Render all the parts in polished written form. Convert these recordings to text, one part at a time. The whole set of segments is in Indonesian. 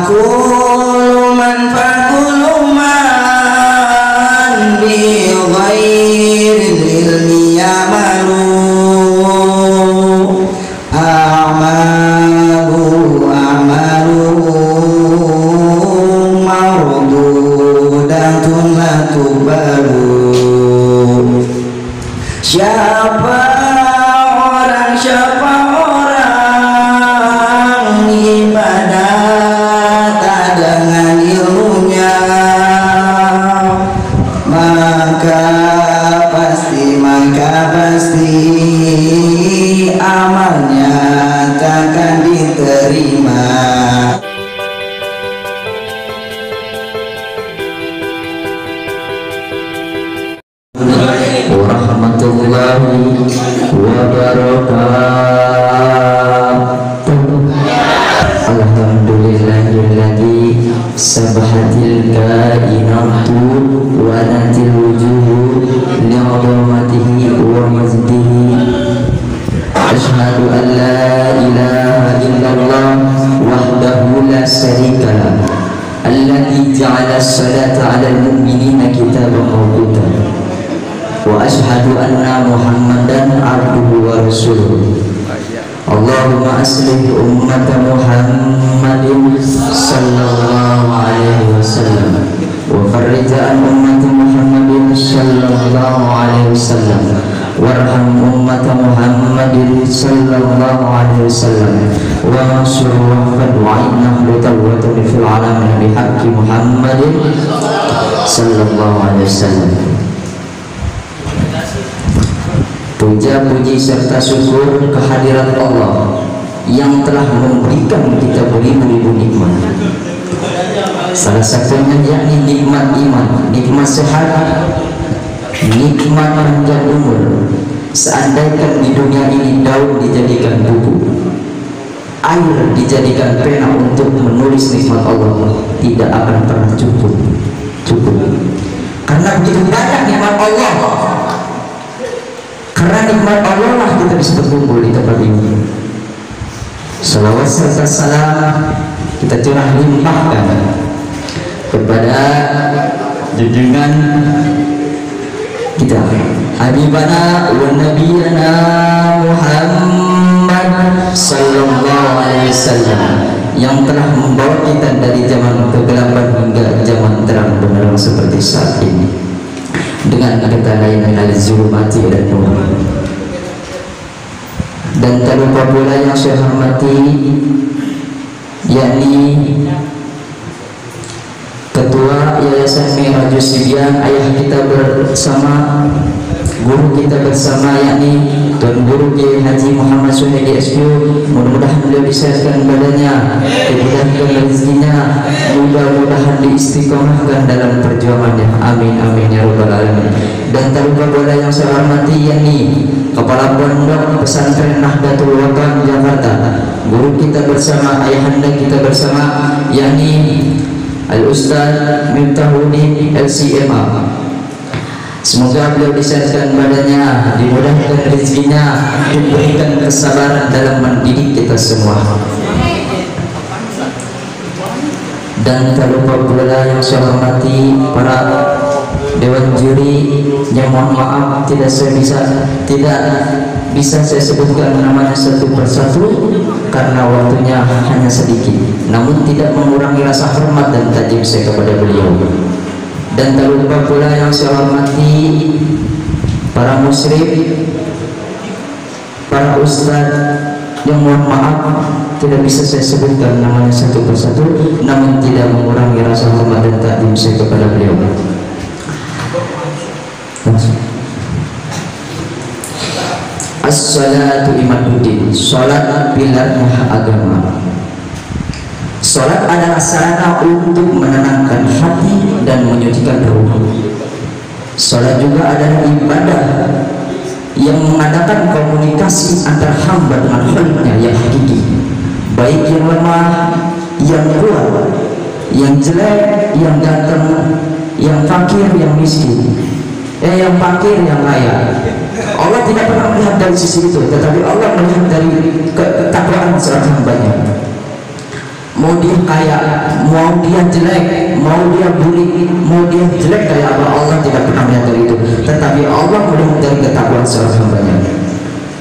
fakulu man bi ghairi ilmi ya'malu a'malu mardudatun la tubalu. Siapa orang ibadat dengan ilmunya, maka pasti amalnya takkan diterima. Warahmatullahi wabarakatuh. Alhamdulillahilladzi sabahatil kainatu wa natil wujuhu li'azamatihi wa mazdihi. Asyhadu an la ilaha illallah wahdahu la syarika lah, alladzi ja'ala as-salata 'alal mu'minina kitaban mawquta. Wa ashhadu anna Muhammadan abduhu wa rasuluh. Allahumma aslih ummata Muhammadin sallallahu alaihi wasallam wa farrij an ummati Muhammadin sallallahu alaihi wasallam warham ummata Muhammadin sallallahu alaihi wasallam wa mansur wahfad wa'inna bitawwatun fil alamin bihaqqi Muhammadin sallallahu alaihi wasallam. Puja puji serta syukur kehadirat Allah yang telah memberikan kita beribu-ribu nikmat. Salah satunya yakni nikmat iman, nikmat sehat, nikmat panjang umur. Seandainya di dunia ini daun dijadikan buku, air dijadikan pena untuk menulis nikmat Allah, tidak akan pernah cukup. Karena begitu banyak nikmat Allah. Karena nikmat Allah lah kita bisa berkumpul di tempat ini. Salawat serta salam kita curah limpahkan kepada junjungan kita habibana wa nabiyana Muhammad sallallahu alaihi wasallam yang telah membawa kita dari zaman kegelapan hingga zaman terang benderang seperti saat ini dengan kata lain minal zulumati ila nur. Dan tak lupa pula yang saya hormati yakni Ketua Yayasan Mi'rajus Sibyan, ayah kita bersama, guru kita bersama yakni Tuan Guru Kiai Haji Muhammad Suhaidi SQ. Mudah-mudahan beliau disehatkan badannya, dimudahkan rezekinya, mudah-mudahan diistiqomahkan dalam perjuangannya. Amin amin ya rabbal alamin. Dan tak lupa pula yang saya hormati yakni Kepala Pondok Pesantren Nahdlatul Watan Jakarta, guru kita bersama, ayahanda kita bersama yakni Al-Ustaz Miftahudin LCMA. Semoga beliau disehatkan badannya, dimudahkan rezekinya, diberikan kesabaran dalam mendidik kita semua. Dan tak lupa pula yang saya hormati para dewan juri yang mohon maaf tidak bisa saya sebutkan namanya satu persatu karena waktunya hanya sedikit, namun tidak mengurangi rasa hormat dan takjub saya kepada beliau. Dan tak lupa pula yang saya hormati para musyrif, para ustadz yang mohon maaf tidak bisa saya sebutkan namanya satu persatu, namun tidak mengurangi rasa hormat dan takjub saya kepada beliau. As-salatu imaduddin, salat pilar agama. Salat adalah sarana untuk menenangkan hati dan menyucikan ruh. Salat juga adalah ibadah yang mengadakan komunikasi antara hamba dengan Khaliqnya yang hakiki, baik yang lemah, yang kuat, yang jelek, yang ganteng, yang fakir, yang miskin, yang fakir, yang kaya. Allah tidak pernah melihat dari sisi itu, tetapi Allah melihat dari ketakwaan seorang hambanya. mau dia kaya, mau dia jelek, mau dia buruk, mau dia jelek kayak apa, Allah tidak pernah melihat dari itu. Tetapi Allah melihat dari ketakwaan seorang hambanya.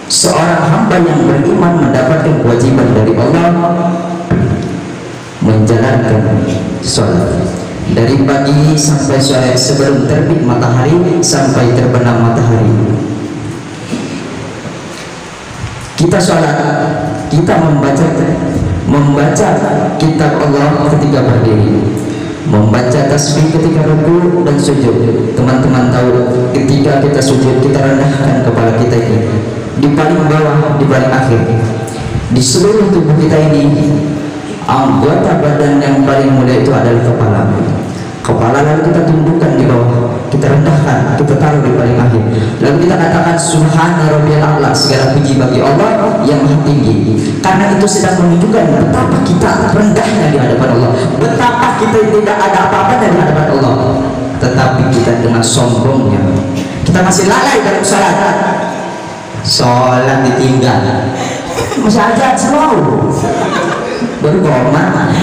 Seorang hamba yang beriman mendapatkan kewajiban dari Allah menjalankan sholat dari pagi sampai sore, sebelum terbit matahari sampai terbenam matahari. Kita sholat, kita membaca kitab Allah ketika berdiri, membaca tasbih ketika rukuk dan sujud. Teman-teman tahu, ketika kita sujud kita rendahkan kepala kita ini di paling bawah, di paling akhir. Di seluruh tubuh kita ini, anggota badan yang paling mulia itu adalah kepala. Kepala lalu kita tundukkan di bawah, kita rendahkan, kita taruh di paling akhir. Lalu kita katakan Subhana Rabbiyal A'la, segala puji bagi Allah yang maha tinggi. Karena itu sedang menunjukkan betapa kita rendahnya di hadapan Allah, betapa kita tidak ada apa-apa di hadapan Allah. Tetapi kita dengan sombongnya, kita masih lalai dalam sholat. Sholat ditinggal, masih aja selalu baru komat.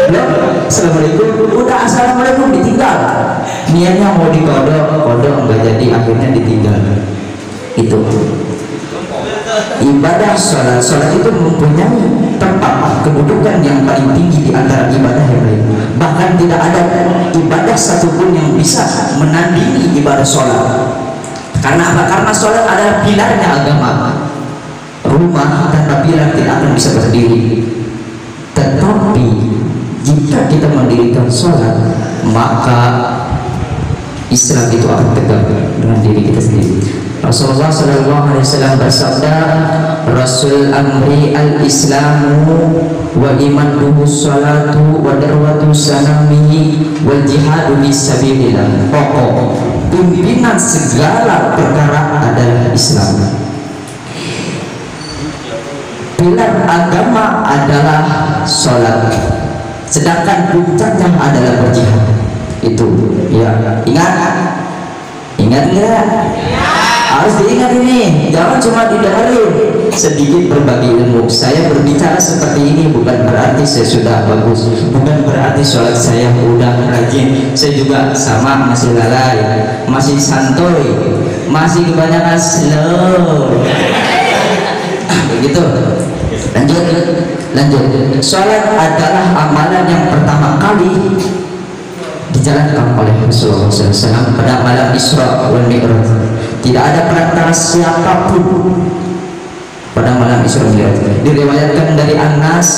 Belum assalamualaikum, udah assalamualaikum ditinggal. Niatnya mau dikodok enggak jadi, akhirnya ditinggal. Itu ibadah sholat itu mempunyai tempat kedudukan yang paling tinggi di antara ibadah yang lain. Bahkan tidak ada ibadah satupun yang bisa menandingi ibadah sholat. Karena apa? Karena sholat adalah pilarnya agama. Rumah tanpa pilar tidak akan bisa berdiri. Tetapi jika kita mendirikan sholat, maka Islam itu akan tegak dengan diri kita sendiri. Rasulullah SAW bersabda, Rasul amri al-Islamu wa imaduhu sholatu wa darwatu sanamihi wal jihadu fisabilillah. Pokok pimpinan segala perkara adalah Islam. Pilar agama adalah sholat, sedangkan puncaknya adalah berjihad. Itu ya, ingat nggak? Harus diingat ini, jangan cuma didengarin. Sedikit berbagi ilmu. Saya berbicara seperti ini bukan berarti saya sudah bagus, bukan berarti sholat saya udah rajin. Saya juga sama, masih lalai, masih santuy, masih kebanyakan slow. Begitu. Lanjut. Sholat adalah amalan yang pertama kali dijalankan oleh Rasulullah SAW pada malam Isra wal Mi'raj. Tidak ada perantara siapapun pada malam Isra wal Mi'raj. Diriwayatkan dari Anas,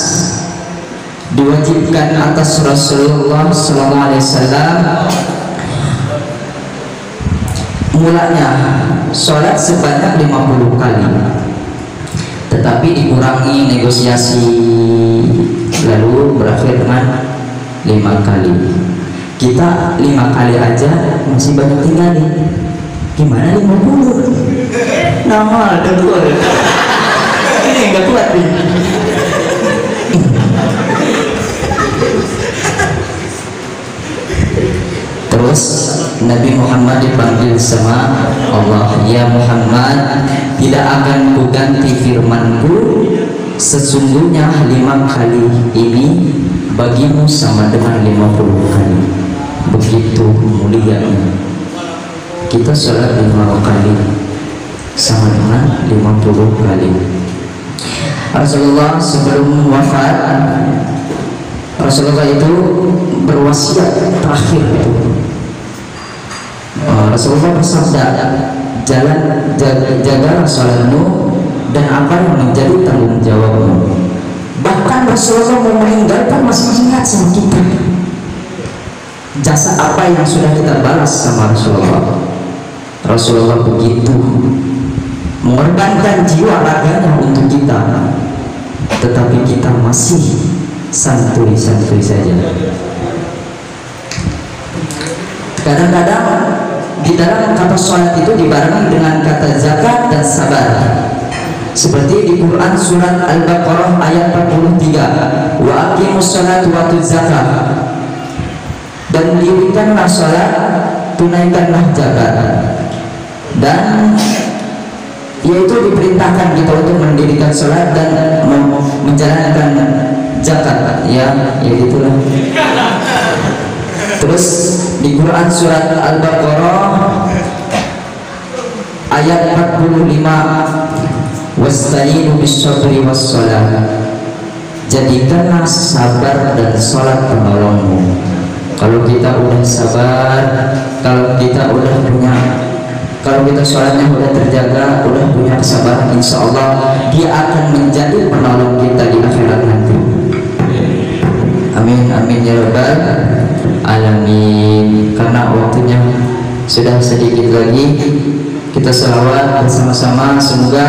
diwajibkan atas Rasulullah SAW mulanya sholat sebanyak 50 kali, tetapi dikurangi negosiasi, lalu berakhir dengan 5 kali. Kita 5 kali aja masih banyak tinggal nih, gimana 50? Nama ada keluar ini nggak kuat nih. Terus Nabi Muhammad dipanggil sama Allah, ya Muhammad, tidak akan kuganti firmanku, sesungguhnya 5 kali ini bagimu sama dengan 50 kali. Begitu mulianya. Kita sholat 5 kali sama dengan 50 kali. Rasulullah sebelum wafat, Rasulullah itu berwasiat terakhir itu. Rasulullah bersabda, jagalah sholatmu dan apa yang menjadi tanggung jawabmu. Bahkan Rasulullah mau meninggalkan masih ingat sama kita jasa apa yang sudah kita balas sama Rasulullah. Rasulullah begitu mengorbankan jiwa raganya untuk kita, tetapi kita masih santuy-santuy saja. Kadang-kadang di dalam kata sholat itu dibarengi dengan kata zakat dan sabar. Seperti di Quran surat Al-Baqarah ayat 43, wa aqimus sholat wa atuz zakat, dan dirikanlah sholat, tunaikanlah zakat. Dan yaitu diperintahkan kita untuk mendirikan sholat dan menjalankan zakat, ya itulah. Terus di Quran surat Al-Baqarah ayat 45, wasta'inu bis-sabri was-shalah, jadikanlah sabar dan sholat penolongmu. Kalau kita udah sabar, kalau kita sholatnya udah terjaga, udah punya kesabaran, insya Allah dia akan menjadi penolong kita di akhirat nanti. Amin amin ya rabbal alamin. Karena waktunya sudah sedikit lagi, kita selawat bersama-sama. Semoga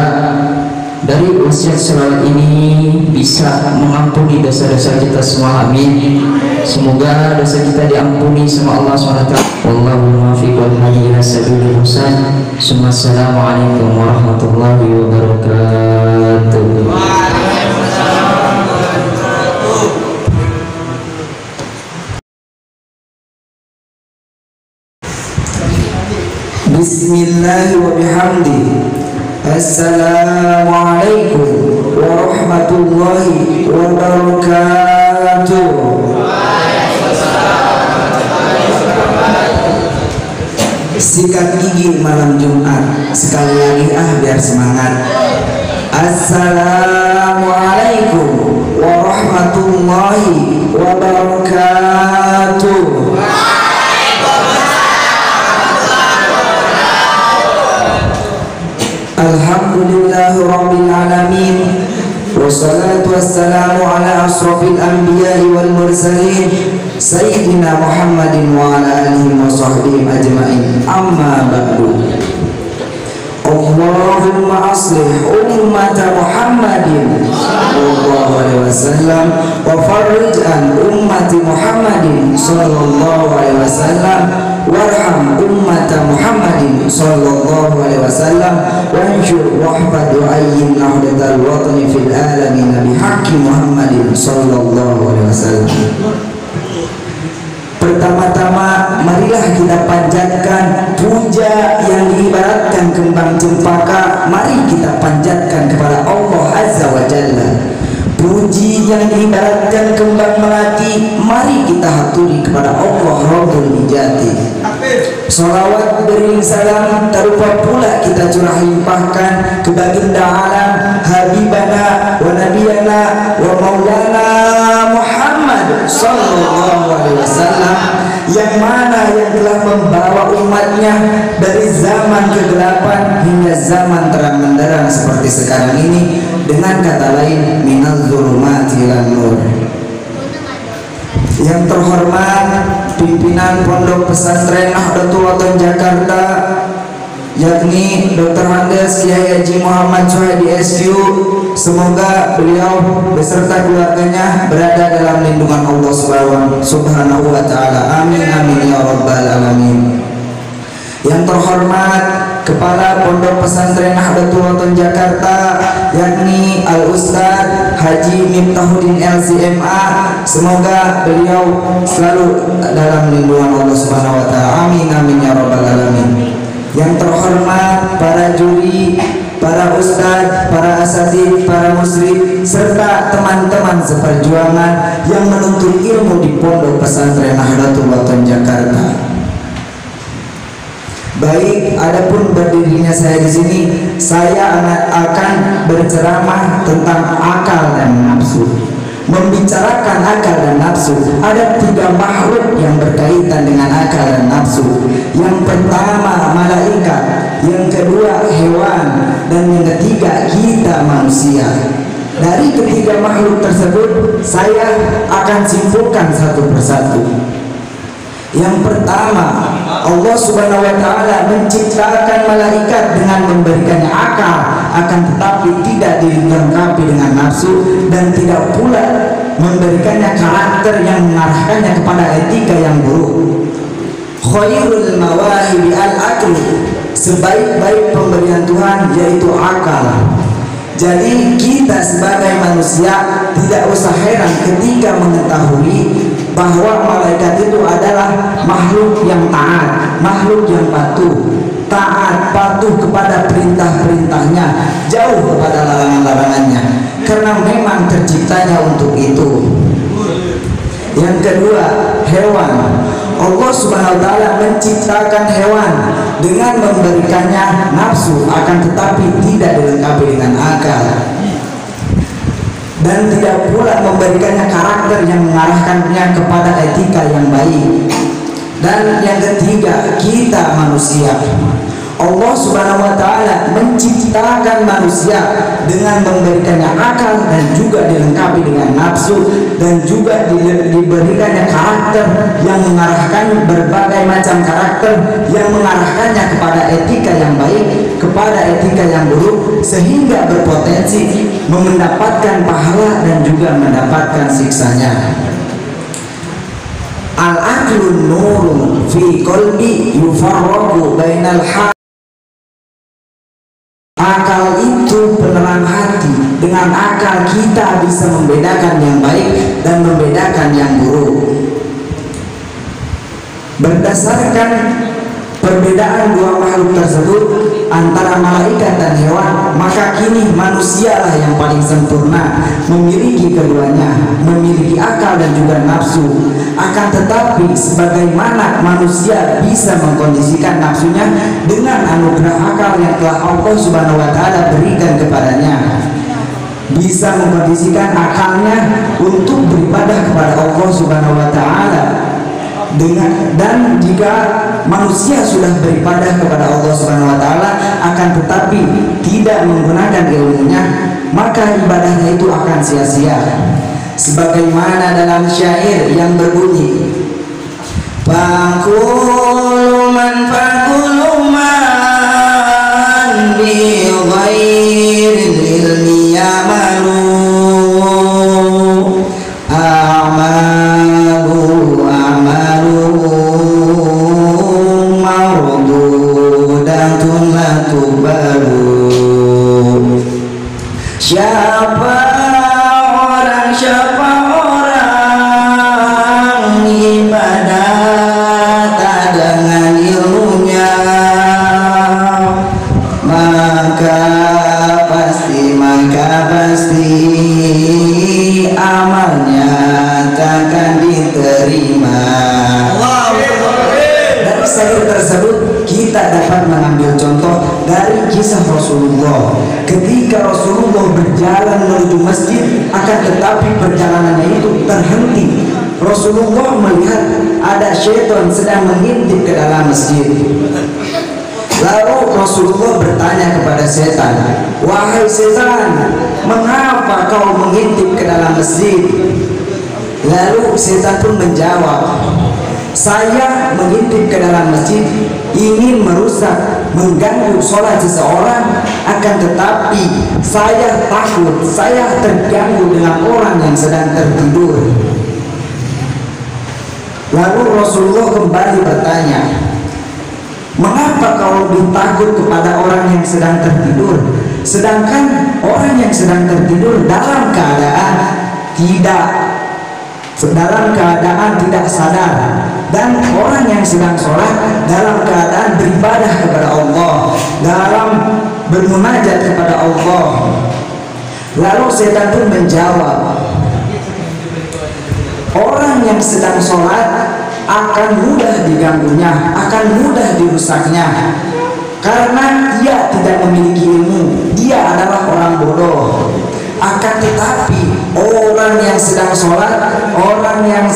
dari wasiat selawat ini bisa mengampuni dosa-dosa kita semua, amin. Semoga dosa kita diampuni sama Allah SWT. Wallahumma fi wal hadi ila sabilil husan. Assalamualaikum warahmatullahi wabarakatuh. Bismillah wa bihamdi. Assalamualaikum warahmatullahi wabarakatuh. Sikat gigi malam Jumat. Sekali lagi biar semangat. Assalamualaikum warahmatullahi wabarakatuh. Alhamdulillahi rabbil alamin, wassalatu wassalamu ala asrafil anbiya'i wal mursalin, sayyidina Muhammadin wa ala alihi wa sahbihi ajma'in. Amma ba'du. Allahumma aslih ummata Muhammadin sallallahu alaihi wasallam wa farrij an ummati Muhammadin sallallahu alaihi wasallam warham ummata Muhammadin sallallahu alaihi wasallam wanshur wahfad wa'ayyin nahdatal watani fil alamin bihaqqi Muhammadin sallallahu alaihi wasallam. Pertama-tama marilah kita panjatkan puja yang diibaratkan kembang cempaka. Mari kita panjatkan kepada Allah Azza wa Jalla. Puji yang diibaratkan kembang melati, mari kita haturi kepada Allah Rabbul Wijati. Salawat beriring salam tarupa pula kita curah limpahkan ke baginda alam, habibana wa nabiyana wa maulana Muhammad sallallahu alaihi wasallam, yang mana yang telah membawa umatnya dari zaman kegelapan hingga zaman terang benderang seperti sekarang ini, dengan kata lain minal zulumati ilan nur. Yang terhormat pimpinan Pondok Pesantren Nahdlatul Ulama Jakarta, yakni Dr. Andes Kiai Haji Muhammad Suhaidi SQ, semoga beliau beserta keluarganya berada dalam lindungan Allah Subhanahu wa taala. Amin amin ya rabbal alamin. Yang terhormat Kepala Pondok Pesantren Nahdlatul Ulama Jakarta, yakni Al Ustadz Haji Miftahuddin LCMA, semoga beliau selalu dalam lindungan Allah Subhanahu wa taala. Amin amin ya rabbal alamin. Yang terhormat para juri, para ustadz, para asatidz, para musrid, serta teman-teman seperjuangan yang menuntut ilmu di Pondok Pesantren Nahdlatul Ulama Jakarta. Baik, adapun berdirinya saya di sini, saya akan berceramah tentang akal dan nafsu. Membicarakan akal dan nafsu, ada 3 makhluk yang berkaitan dengan akal dan nafsu. Yang pertama malaikat, yang kedua hewan, dan yang ketiga kita manusia. Dari ketiga makhluk tersebut, saya akan simpulkan satu persatu. Yang pertama, Allah Subhanahu wa taala menciptakan malaikat dengan memberikannya akal, akan tetapi tidak dilengkapi dengan nafsu, dan tidak pula memberikannya karakter yang mengarahkannya kepada etika yang buruk. Khairul mawahibi al-aqli, sebaik-baik pemberian Tuhan yaitu akal. Jadi kita sebagai manusia tidak usah heran ketika mengetahui bahwa malaikat itu adalah makhluk yang taat, makhluk yang patuh. taat, patuh kepada perintah-perintahnya, jauh kepada larangan-larangannya, karena memang terciptanya untuk itu. Yang kedua, hewan. Allah Subhanahu wa taala menciptakan hewan dengan memberikannya nafsu, akan tetapi tidak dilengkapi dengan akal, dan tidak pula memberikannya karakter yang mengarahkannya kepada etika yang baik. Dan yang ketiga, kita manusia. Allah Subhanahu wa taala menciptakan manusia dengan memberikannya akal dan juga dilengkapi dengan nafsu, dan juga diberikannya karakter yang mengarahkan berbagai macam karakter yang mengarahkannya kepada etika yang baik, kepada etika yang buruk, sehingga berpotensi mendapatkan pahala dan juga mendapatkan siksanya. Al-aqlun nurun fi qalbi yufarraqu bainal haq. Akal itu penerang hati. Dengan akal kita bisa membedakan yang baik dan membedakan yang buruk. Berdasarkan perbedaan dua makhluk tersebut antara malaikat dan hewan, maka kini manusialah yang paling sempurna, memiliki keduanya, memiliki akal dan juga nafsu. Akan tetapi sebagaimana manusia bisa mengkondisikan nafsunya dengan anugerah akal yang telah Allah Subhanahu wa taala berikan kepadanya, bisa mengkondisikan akalnya untuk beribadah kepada Allah Subhanahu wa taala. Dan jika manusia sudah beribadah kepada Allah Subhanahu wa taala akan tetapi tidak menggunakan ilmunya, maka ibadahnya itu akan sia-sia. Sebagaimana dalam syair yang berbunyi, Fakuluman bi ghairil ilmi yamalu Siapa orang ibadah tak dengan ilmunya, maka pasti amalnya takkan diterima. Dari syair tersebut kita dapat mengambil contoh dari kisah Rasulullah. Ketika Rasulullah berjalan menuju masjid, akan tetapi perjalanannya itu terhenti. Rasulullah melihat ada syaitan sedang mengintip ke dalam masjid. Lalu Rasulullah bertanya kepada setan, "Wahai setan, mengapa kau mengintip ke dalam masjid?" Lalu setan pun menjawab, "Saya mengintip ke dalam masjid ingin merusak, mengganggu sholat seseorang, akan tetapi saya takut, saya terganggu dengan orang yang sedang tertidur." Lalu Rasulullah kembali bertanya, "Mengapa kau lebih takut kepada orang yang sedang tertidur, sedangkan orang yang sedang tertidur dalam keadaan tidak sadar, dan orang yang sedang sholat dalam keadaan beribadah kepada Allah, dalam bermunajat kepada Allah?" Lalu setan pun menjawab, "Orang yang sedang sholat akan mudah diganggunya, akan mudah dirusaknya, karena ia tidak memiliki ilmu, dia adalah orang bodoh. Akan tetapi orang yang sedang sholat, orang yang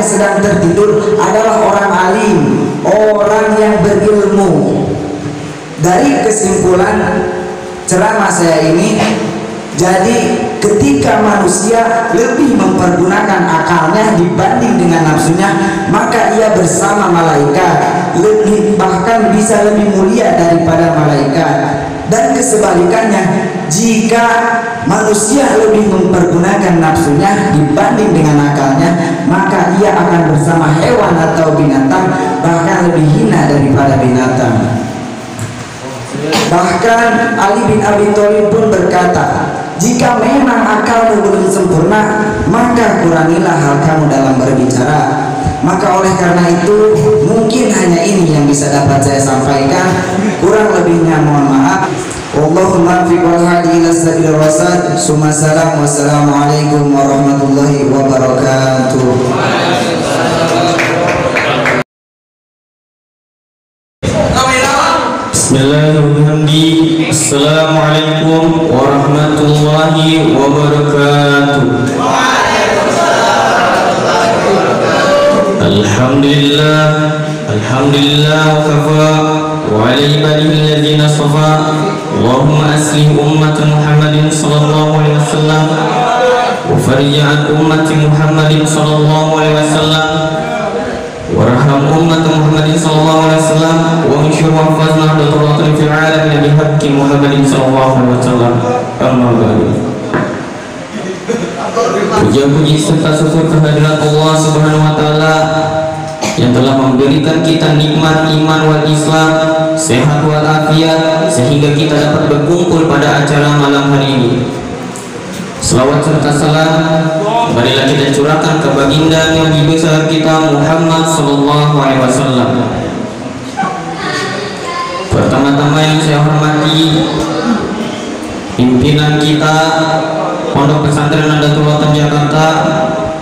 sedang tertidur adalah orang alim, orang yang berilmu." Dari kesimpulan ceramah saya ini, jadi ketika manusia lebih mempergunakan akalnya dibanding dengan nafsunya, maka ia bersama malaikat, bahkan bisa lebih mulia daripada malaikat. Dan kesebalikannya, jika manusia lebih mempergunakan nafsunya dibanding dengan akalnya, maka ia akan bersama hewan atau binatang, bahkan lebih hina daripada binatang. Bahkan Ali bin Abi Thalib pun berkata, "Jika memang akalmu belum sempurna, maka kurangilah hal kamu dalam berbicara. Maka oleh karena itu mungkin hanya ini yang bisa dapat saya sampaikan, kurang lebihnya mohon maaf. Wallahul muwaffiq wal hadi ila sabilir rasyad. Wassalamualaikum warahmatullahi wabarakatuh. Bismillahirrahmanirrahim. Assalamualaikum warahmatullahi wabarakatuh. Alhamdulillah, alhamdulillah wa kafa wa ala ibadihi alladhina safa. Allahumma aslih ummata Muhammadin sallallahu alaihi wasallam wa farij an ummati Muhammadin sallallahu alaihi wasallam warham ummata Muhammadin sallallahu alaihi wasallam wa anshur wa hafazna hadratul fil alamin bi haqqi Muhammadin sallallahu alaihi wasallam. Amma ba'du. Puja-puji serta syukur kehadirat Allah Subhanahu wa taala yang telah memberikan kita nikmat iman wal Islam, sehat wal afiat, sehingga kita dapat berkumpul pada acara malam hari ini. Selawat serta salam marilah kita curahkan ke baginda Nabi besar kita Muhammad sallallahu alaihi wasallam. Pertama-tama yang saya hormati pimpinan kita Pondok Pesantren Nahdlatul Ulama Jakarta,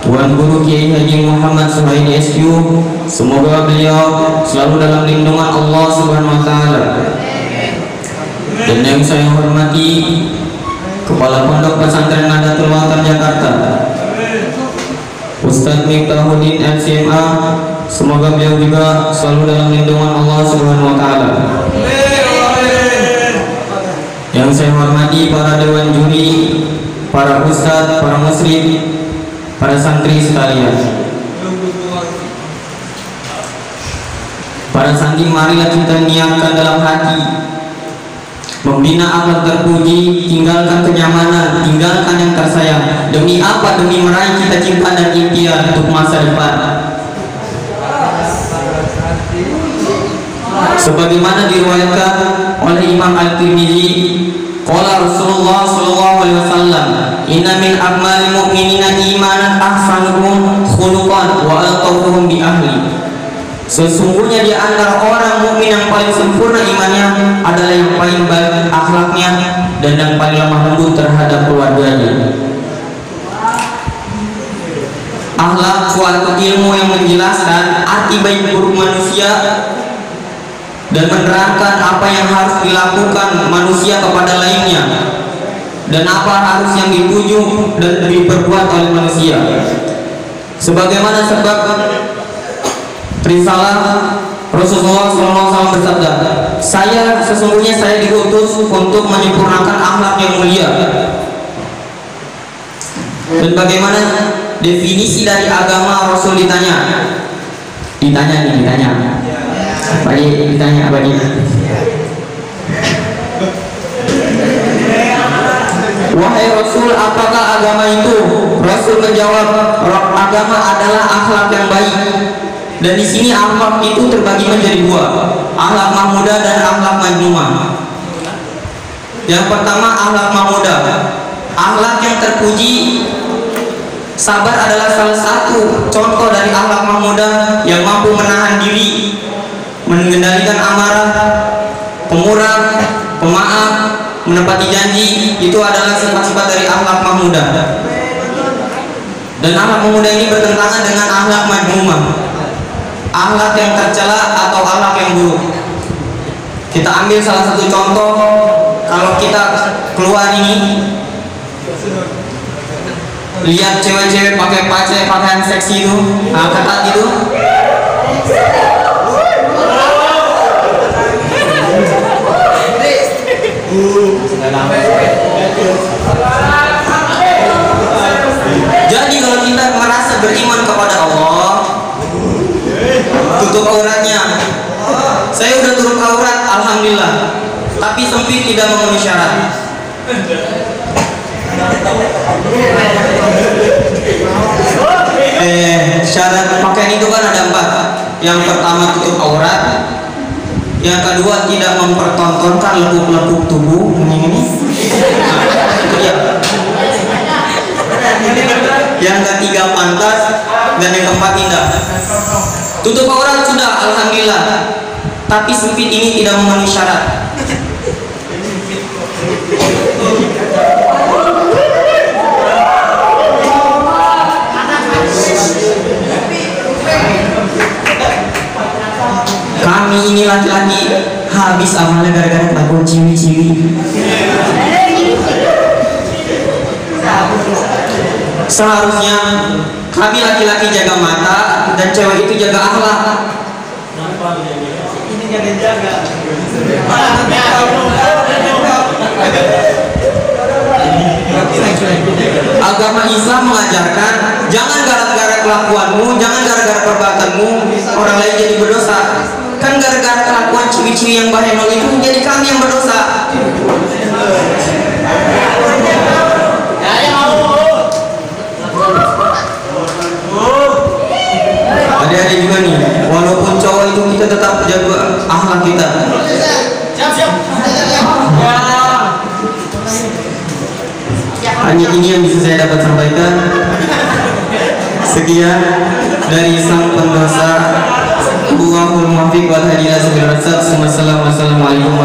Tuan Guru Kiai Haji Muhammad Suhaidi SQ. Semoga beliau selalu dalam lindungan Allah Subhanahu wa taala. Dan yang saya hormati Kepala Pondok Pesantren Nahdlatul Ulama Jakarta, Ustadz Miftahudin LCMA. Semoga beliau juga selalu dalam lindungan Allah Subhanahu wa taala. Yang saya hormati para dewan juri, para ustadz, para muslim, para santri sekalian. Para santri, marilah kita niatkan dalam hati membina akhlak terpuji, tinggalkan kenyamanan, tinggalkan yang tersayang. Demi apa? Demi meraih cita-cita dan impian untuk masa depan. Sebagaimana diriwayatkan oleh Imam Al-Tirmidzi, qala Rasulullah sallallahu alaihi wasallam, inna min akmalil mu'minina imanan ahsanuhum khuluqan wa alqawhum bi ahli. Sesungguhnya di antara orang mukmin yang paling sempurna imannya adalah yang paling baik akhlaknya dan yang paling lemah lembut terhadap keluarganya. Akhlak suatu ilmu yang menjelaskan arti baik buruk manusia dan menerangkan apa yang harus dilakukan manusia kepada lainnya dan apa harus yang dituju dan diperbuat oleh manusia. Sebagaimana sebab risalah Rasulullah SAW bersabda, sesungguhnya saya diutus untuk menyempurnakan akhlak yang mulia. Dan bagaimana definisi dari agama? Rasul ditanya apa nih? Wahai Rasul, apakah agama itu? Rasul menjawab, agama adalah akhlak yang baik. Dan di sini akhlak itu terbagi menjadi dua, akhlak mahmudah dan akhlak madmumah. Yang pertama akhlak mahmudah, akhlak yang terpuji. Sabar adalah salah satu contoh dari akhlak mahmudah yang mampu menahan diri, mengendalikan amarah, pemurah, pemaaf, menepati janji. Itu adalah sifat-sifat dari akhlak mahmudah. Dan akhlak mahmudah ini bertentangan dengan akhlak madmumah, akhlak yang tercela atau akhlak yang buruk. Kita ambil salah satu contoh. Kalau kita keluar ini, lihat cewek-cewek pakai pakaian seksi itu, ketat gitu, jadi kalau kita merasa beriman kepada Allah, tutup auratnya. Saya udah tutup aurat, alhamdulillah, tapi sempit, tidak memenuhi syarat. Syarat pakaian itu kan ada 4. Yang pertama tutup aurat, yang kedua tidak mempertontonkan lekuk-lekuk tubuh ini. Itu ya. Yang ketiga pantas, dan yang keempat indah. Tutup aurat sudah, alhamdulillah. Tapi sempit ini tidak memenuhi syarat. Kami ini laki-laki habis amalnya gara-gara takut ciwi-ciwi. Seharusnya kami laki-laki jaga mata dan cewek itu jaga akhlak. Ini jaga-jaga. Agama Islam mengajarkan jangan gara-gara kelakuanmu, jangan gara-gara perbuatanmu orang lain jadi berdosa. Kan gara-gara kelakuan ciwi-ciwi yang bahenol itu jadi kami yang berdosa. Ada juga nih, walaupun cowok itu kita tetap jaga akhlak kita. Hanya ini yang bisa saya dapat sampaikan. Sekian dari sang pendosa. Wallahul muwaffiq wal hadi ila sabilir rasyad. Wassalamualaikum